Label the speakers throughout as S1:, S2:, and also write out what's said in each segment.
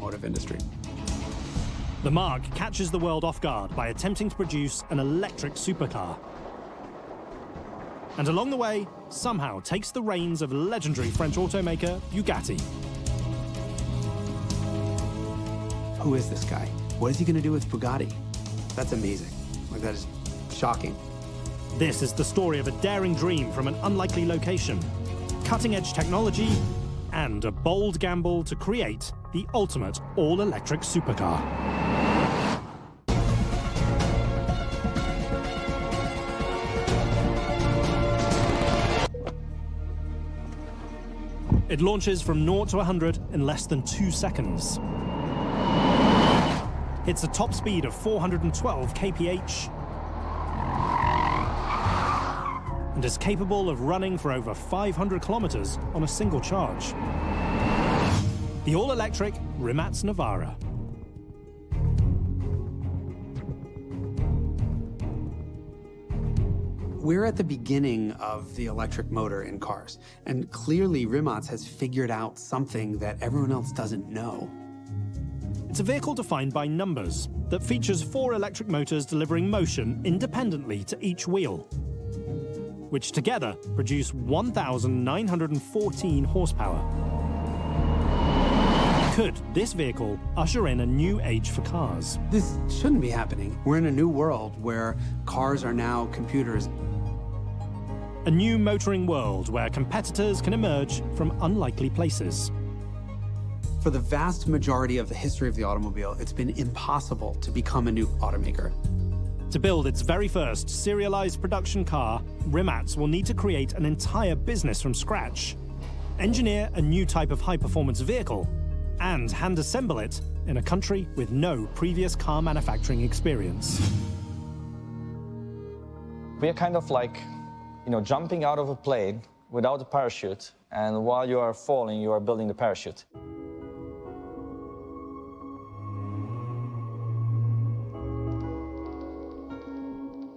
S1: automotive industry.
S2: The mark catches the world off guard by attempting to produce an electric supercar. And along the way, somehow takes the reins of legendary French automaker Bugatti.
S1: Who is this guy? What is he going to do with Bugatti? That's amazing. Like, that is shocking.
S2: This is the story of a daring dream from an unlikely location, cutting-edge technology, and a bold gamble to create the ultimate all-electric supercar. It launches from 0 to 100 in less than 2 seconds. Hits a top speed of 412 kph and is capable of running for over 500 kilometers on a single charge. The all-electric Rimac Navara.
S1: We're at the beginning of the electric motor in cars, and clearly Rimac has figured out something that everyone else doesn't know.
S2: It's a vehicle defined by numbers that features 4 electric motors delivering motion independently to each wheel, which together produce 1,914 horsepower. Could this vehicle usher in a new age for cars?
S1: This shouldn't be happening. We're in a new world where cars are now computers.
S2: A new motoring world where competitors can emerge from unlikely places.
S1: For the vast majority of the history of the automobile, it's been impossible to become a new automaker.
S2: To build its very first serialized production car, Rimac will need to create an entire business from scratch, engineer a new type of high-performance vehicle, and hand-assemble it in a country with no previous car manufacturing experience.
S3: We are kind of like, jumping out of a plane without a parachute, and while you are falling, you are building the parachute.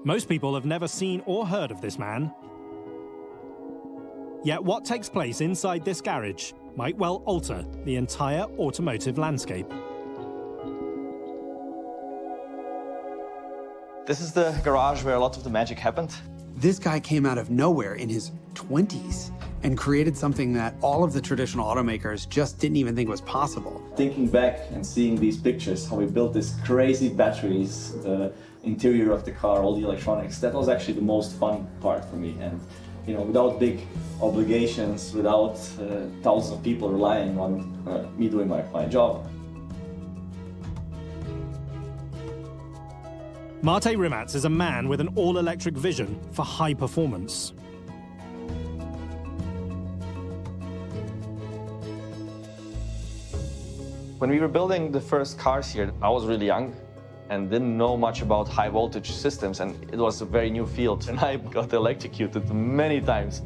S2: Most people have never seen or heard of this man. Yet what takes place inside this garage might well alter the entire automotive landscape.
S3: This is the garage where a lot of the magic happened.
S1: This guy came out of nowhere in his 20s and created something that all of the traditional automakers just didn't even think was possible.
S4: Thinking back and seeing these pictures, how we built these crazy batteries, the interior of the car, all the electronics, that was actually the most fun part for me. And without big obligations, without thousands of people relying on me doing my job.
S2: Mate Rimac is a man with an all-electric vision for high performance.
S3: When we were building the first cars here, I was really young and didn't know much about high voltage systems, and it was a very new field, and I got electrocuted many times.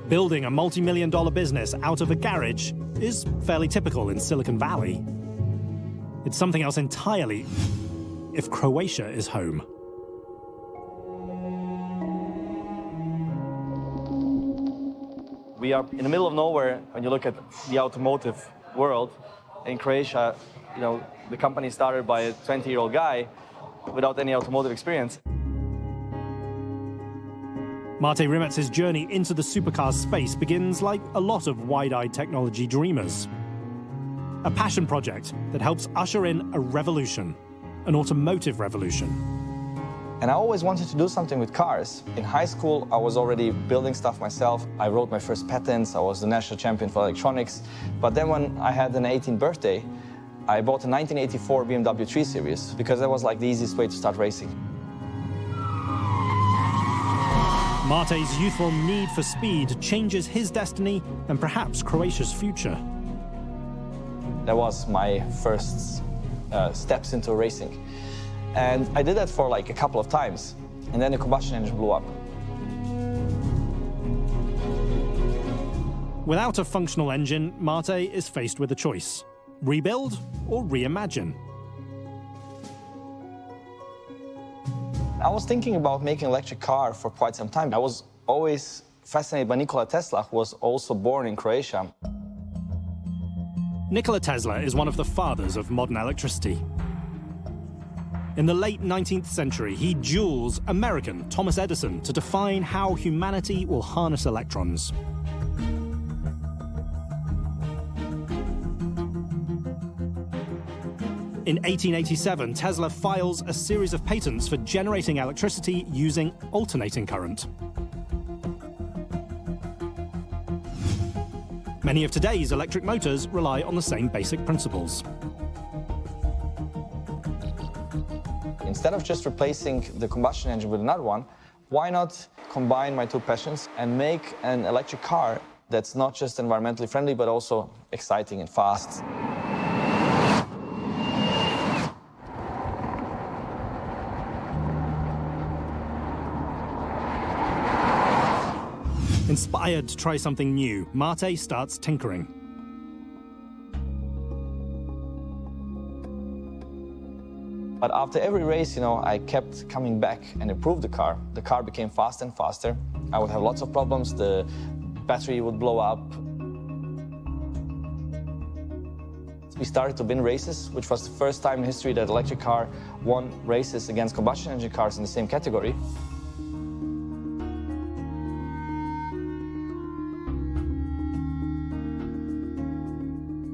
S2: Building a multi-million-dollar business out of a garage is fairly typical in Silicon Valley. It's something else entirely if Croatia is home.
S3: We are in the middle of nowhere when you look at the automotive world. In Croatia, the company started by a 20-year-old guy without any automotive experience.
S2: Mate Rimac's journey into the supercar space begins like a lot of wide-eyed technology dreamers. A passion project that helps usher in a revolution, an automotive revolution.
S3: And I always wanted to do something with cars. In high school, I was already building stuff myself. I wrote my first patents. I was the national champion for electronics. But then when I had an 18th birthday, I bought a 1984 BMW 3 Series because that was like the easiest way to start racing.
S2: Mate's youthful need for speed changes his destiny and perhaps Croatia's future.
S3: That was my first steps into racing. And I did that for like a couple of times, and then the combustion engine blew up.
S2: Without a functional engine, Mate is faced with a choice: rebuild or reimagine.
S3: I was thinking about making an electric car for quite some time. I was always fascinated by Nikola Tesla, who was also born in Croatia.
S2: Nikola Tesla is one of the fathers of modern electricity. In the late 19th century, he duels American Thomas Edison to define how humanity will harness electrons. In 1887, Tesla files a series of patents for generating electricity using alternating current. Many of today's electric motors rely on the same basic principles.
S3: Instead of just replacing the combustion engine with another one, why not combine my two passions and make an electric car that's not just environmentally friendly, but also exciting and fast?
S2: Inspired to try something new, Mate starts tinkering.
S3: But after every race, I kept coming back and improved the car. The car became faster and faster. I would have lots of problems. The battery would blow up. We started to win races, which was the first time in history that electric car won races against combustion engine cars in the same category.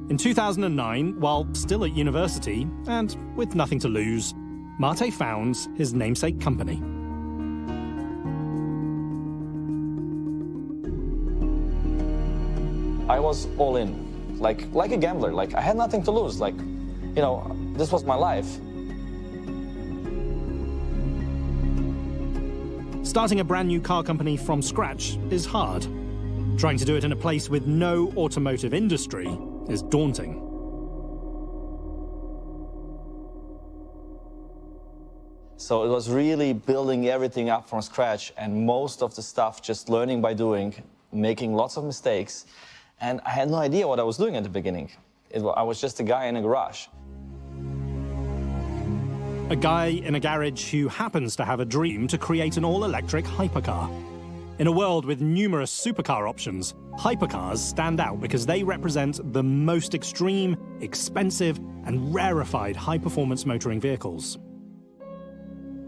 S2: In 2009, while still at university, and with nothing to lose, Mate founds his namesake company.
S3: I was all in, like a gambler. Like, I had nothing to lose. Like, this was my life.
S2: Starting a brand new car company from scratch is hard. Trying to do it in a place with no automotive industry is daunting.
S3: So it was really building everything up from scratch, and most of the stuff just learning by doing, making lots of mistakes. And I had no idea what I was doing at the beginning. I was just a guy in a garage.
S2: A guy in a garage who happens to have a dream to create an all-electric hypercar. In a world with numerous supercar options, hypercars stand out because they represent the most extreme, expensive, and rarefied high-performance motoring vehicles.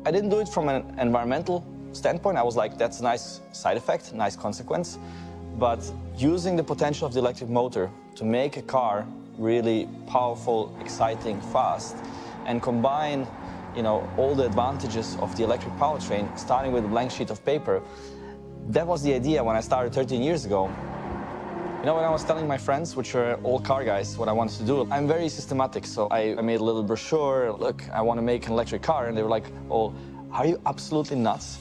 S3: I didn't do it from an environmental standpoint. I was like, that's a nice side effect, nice consequence. But using the potential of the electric motor to make a car really powerful, exciting, fast, and combine, all the advantages of the electric powertrain, starting with a blank sheet of paper, that was the idea when I started 13 years ago. When I was telling my friends, which are all car guys, what I wanted to do, I'm very systematic, so I made a little brochure. Look, I want to make an electric car, and they were like, oh, are you absolutely nuts?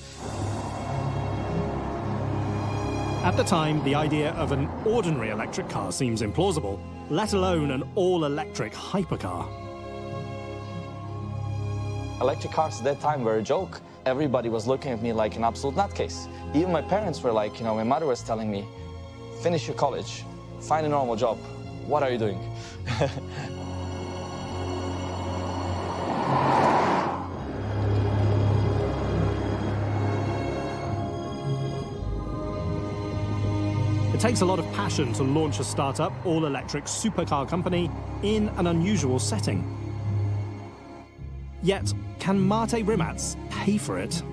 S2: At the time, the idea of an ordinary electric car seems implausible, let alone an all-electric hypercar.
S3: Electric cars at that time were a joke. Everybody was looking at me like an absolute nutcase. Even my parents were like, my mother was telling me, finish your college, find a normal job. What are you doing?
S2: It takes a lot of passion to launch a startup, all-electric supercar company in an unusual setting. Yet, can Mate Rimac pay for it?